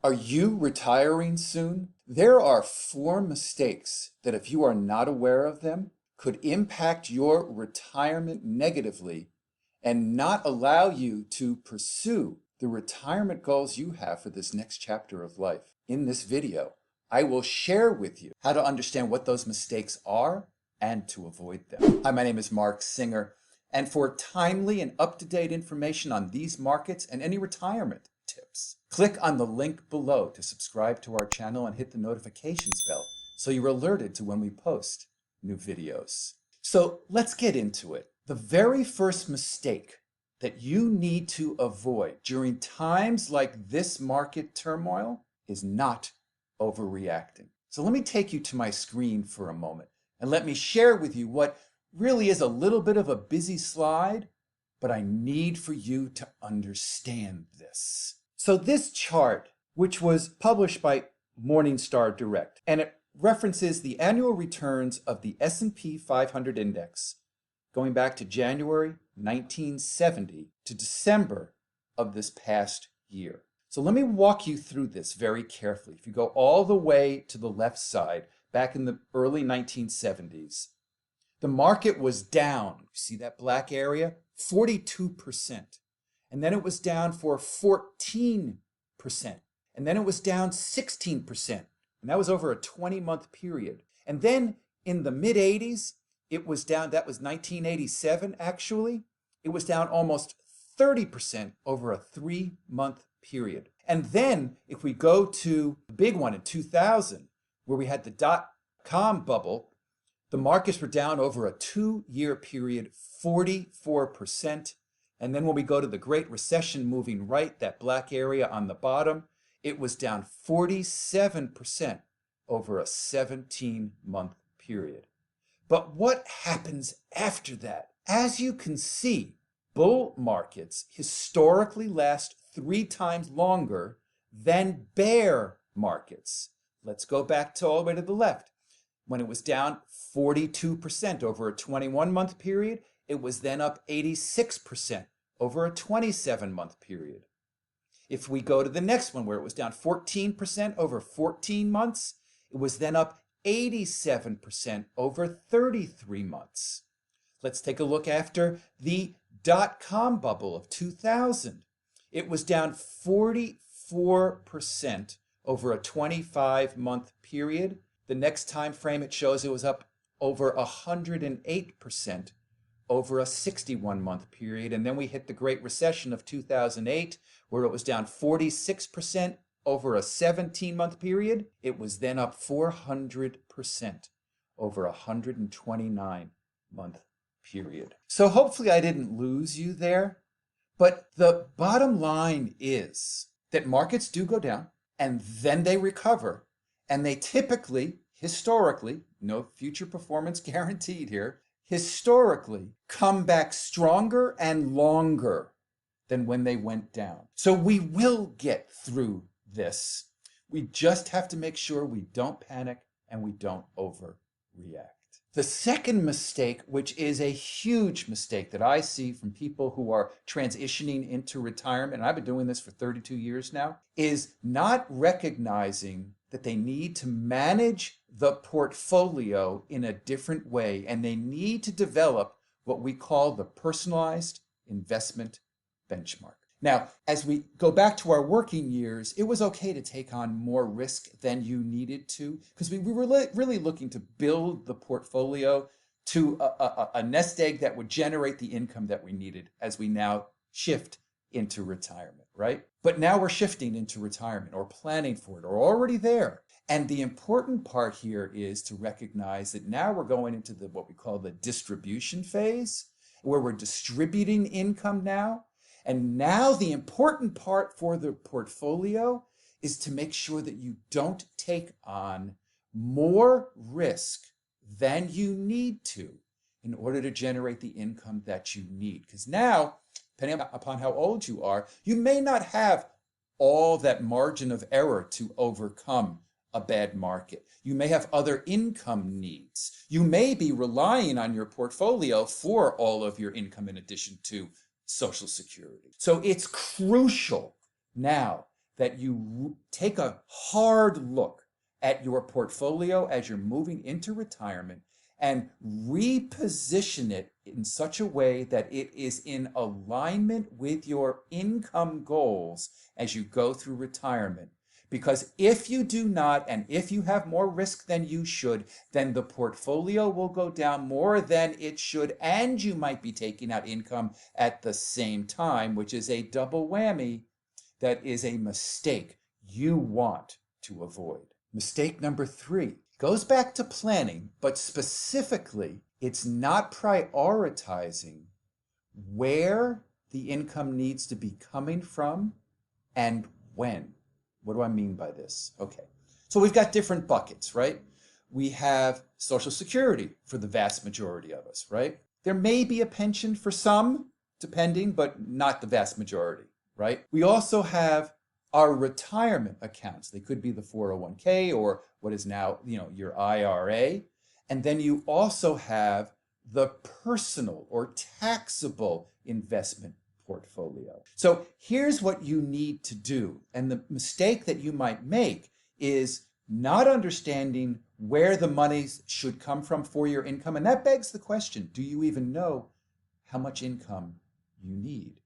Are you retiring soon? There are 4 mistakes that, if you are not aware of them, could impact your retirement negatively and not allow you to pursue the retirement goals you have for this next chapter of life. In this video, I will share with you how to understand what those mistakes are and to avoid them. Hi, my name is Mark Singer, and for timely and up-to-date information on these markets and any retirement tips, click on the link below to subscribe to our channel and hit the notifications bell so you're alerted to when we post new videos. So let's get into it. The very first mistake that you need to avoid during times like this market turmoil is not overreacting. So let me take you to my screen for a moment and let me share with you what really is a little bit of a busy slide, but I need for you to understand this. So this chart, which was published by Morningstar Direct, and it references the annual returns of the S&P 500 index going back to January 1970 to December of this past year. So let me walk you through this very carefully. If you go all the way to the left side, back in the early 1970s, the market was down. You see that black area? 42%. And then it was down for 14%. And then it was down 16%. And that was over a 20-month period. And then in the mid-80s, it was down, that was 1987 actually, it was down almost 30% over a 3-month period. And then if we go to the big one in 2000, where we had the dot-com bubble, the markets were down over a 2-year period, 44%. And then when we go to the Great Recession moving right, that black area on the bottom, it was down 47% over a 17-month period. But what happens after that? As you can see, bull markets historically last 3 times longer than bear markets. Let's go back to all the way to the left. When it was down 42% over a 21-month period, it was then up 86% over a 27-month period. If we go to the next one, where it was down 14% over 14 months, it was then up 87% over 33 months. Let's take a look after the dot-com bubble of 2000. It was down 44% over a 25-month period. The next time frame it shows it was up over 108% over a 61-month period. And then we hit the Great Recession of 2008, where it was down 46% over a 17-month period. It was then up 400% over a 129-month period. So hopefully I didn't lose you there. But the bottom line is that markets do go down and then they recover. And they typically, historically, no future performance guaranteed here, historically come back stronger and longer than when they went down. So we will get through this. We just have to make sure we don't panic and we don't overreact. The second mistake, which is a huge mistake that I see from people who are transitioning into retirement, and I've been doing this for 32 years now, is not recognizing that they need to manage the portfolio in a different way, and they need to develop what we call the personalized investment benchmark. Now, as we go back to our working years, it was okay to take on more risk than you needed to, because we were really looking to build the portfolio to a nest egg that would generate the income that we needed as we now shift into retirement, right? But now we're shifting into retirement or planning for it or already there. And the important part here is to recognize that now we're going into what we call the distribution phase, where we're distributing income now. And now the important part for the portfolio is to make sure that you don't take on more risk than you need to in order to generate the income that you need. Because now, depending upon how old you are, you may not have all that margin of error to overcome a bad market. You may have other income needs. You may be relying on your portfolio for all of your income in addition to Social Security. So it's crucial now that you take a hard look at your portfolio as you're moving into retirement and reposition it in such a way that it is in alignment with your income goals as you go through retirement. Because if you do not, and if you have more risk than you should, then the portfolio will go down more than it should, and you might be taking out income at the same time, which is a double whammy. That is a mistake you want to avoid. Mistake number 3 goes back to planning, but specifically, it's not prioritizing where the income needs to be coming from and when. What do I mean by this? Okay, so we've got different buckets, right? We have Social Security for the vast majority of us, right? There may be a pension for some, depending, but not the vast majority, right? We also have our retirement accounts. They could be the 401k or what is now, your IRA. And then you also have the personal or taxable investment portfolio. So here's what you need to do. And the mistake that you might make is not understanding where the money should come from for your income. And that begs the question, do you even know how much income you need?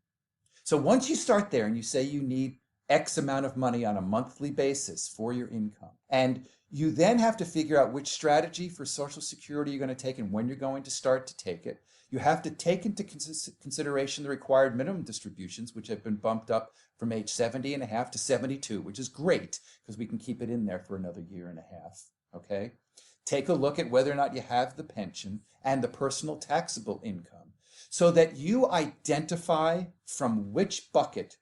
So once you start there and you say you need X amount of money on a monthly basis for your income, and you then have to figure out which strategy for Social Security you're going to take and when you're going to start to take it. You have to take into consideration the required minimum distributions, which have been bumped up from age 70 and a half to 72, which is great because we can keep it in there for another year and a half, okay? Take a look at whether or not you have the pension and the personal taxable income so that you identify from which bucket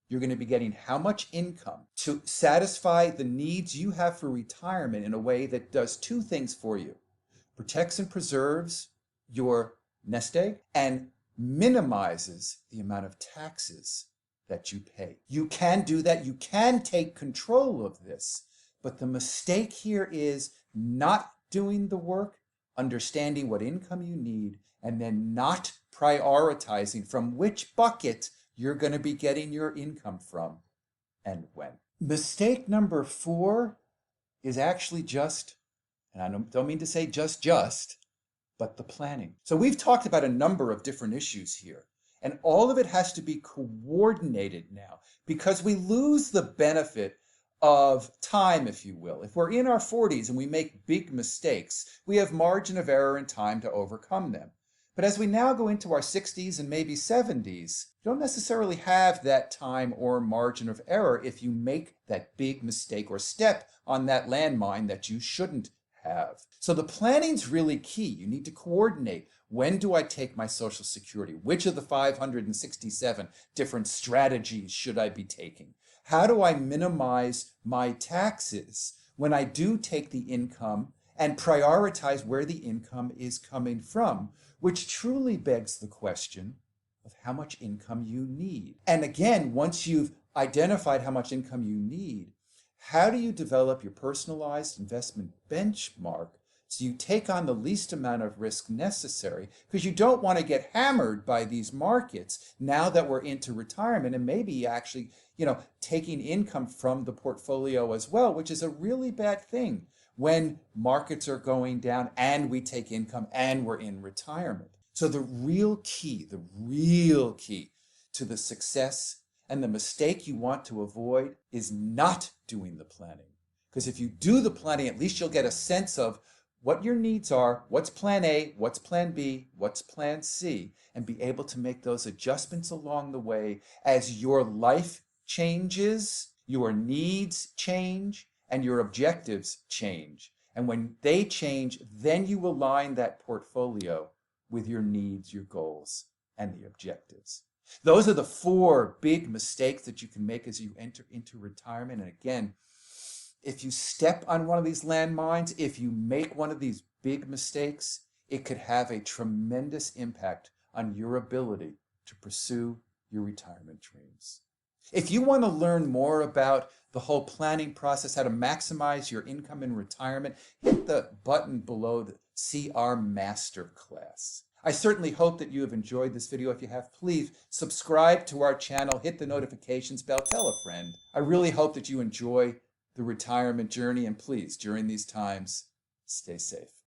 you're going to be getting how much income to satisfy the needs you have for retirement in a way that does 2 things for you: protects and preserves your nest egg and minimizes the amount of taxes that you pay. You can do that. You can take control of this. But the mistake here is not doing the work, understanding what income you need, and then not prioritizing from which bucket you're going to be getting your income from and when. Mistake number 4 is actually just, and I don't mean to say just, but the planning. So we've talked about a number of different issues here, and all of it has to be coordinated now because we lose the benefit of time, if you will. If we're in our 40s and we make big mistakes, we have margin of error and time to overcome them. But as we now go into our 60s and maybe 70s, you don't necessarily have that time or margin of error if you make that big mistake or step on that landmine that you shouldn't have. So the planning's really key. You need to coordinate. When do I take my Social Security? Which of the 567 different strategies should I be taking? How do I minimize my taxes when I do take the income and prioritize where the income is coming from? Which truly begs the question of how much income you need. And again, once you've identified how much income you need, how do you develop your personalized investment benchmark so you take on the least amount of risk necessary? Because you don't want to get hammered by these markets now that we're into retirement and maybe actually, taking income from the portfolio as well, which is a really bad thing when markets are going down and we take income and we're in retirement. So the real key to the success and the mistake you want to avoid is not doing the planning. Because if you do the planning, at least you'll get a sense of what your needs are, what's plan A, what's plan B, what's plan C, and be able to make those adjustments along the way as your life changes, your needs change, and your objectives change. And when they change, then you align that portfolio with your needs, your goals, and the objectives. Those are the 4 big mistakes that you can make as you enter into retirement. And again, if you step on one of these landmines, if you make one of these big mistakes, it could have a tremendous impact on your ability to pursue your retirement dreams. If you want to learn more about the whole planning process, how to maximize your income in retirement, hit the button below to see our Masterclass. I certainly hope that you have enjoyed this video. If you have, please subscribe to our channel, hit the notifications bell, tell a friend. I really hope that you enjoy the retirement journey, and please, during these times, stay safe.